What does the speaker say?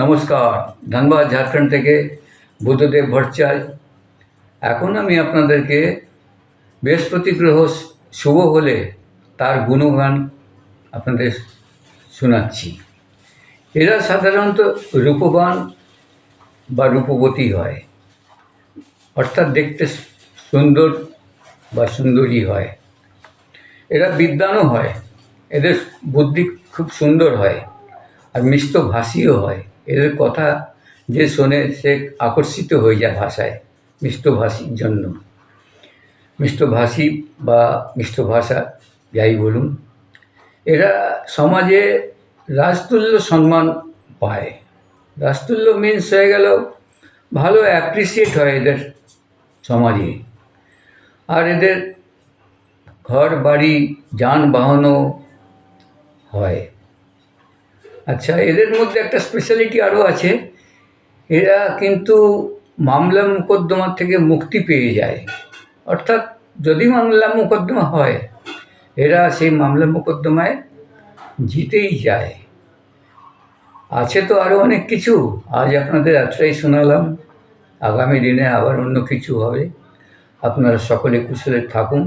নমস্কার। ধানবাদ ঝাড়খণ্ড থেকে বুদ্ধদেব ভট্টাচার্য। এখন আমি আপনাদেরকে বৃহস্পতি গ্রহ শুভ হলে তার গুণগান আপনাদের শোনাচ্ছি। এরা সাধারণত রূপবান বা রূপবতী হয়, অর্থাৎ দেখতে সুন্দর বা সুন্দরী হয়। এরা বিদ্বানও হয়, এদের বুদ্ধি খুব সুন্দর হয়, আর মিষ্টভাষীও হয়। এদের কথা যে শোনে সে আকর্ষিত হয়ে যায় ভাষায়, মিষ্টভাষীর জন্য। মিষ্টভাষী বা মিষ্টভাষা যাই বলুন, এরা সমাজে রাজতুল্য সম্মান পায়। রাজতুল্য মিন্স হয়ে গেল ভালো অ্যাপ্রিসিয়েট হয় এদের সমাজে। আর এদের ঘর বাড়ি যানবাহনও হয়। আচ্ছা, এদের মধ্যে একটা স্পেশালিটি আরও আছে, এরা কিন্তু মামলা মোকদ্দমা থেকে মুক্তি পেয়ে যায়। অর্থাৎ যদি মামলা মোকদ্দমা হয়, এরা সেই মামলা মোকদ্দমায় জিতেই যায়। আছে তো আরও অনেক কিছু, আজ আপনাদের এতটাই শোনালাম। আগামী দিনে আবার অন্য কিছু হবে। আপনারা সকলে কুশলে থাকুন।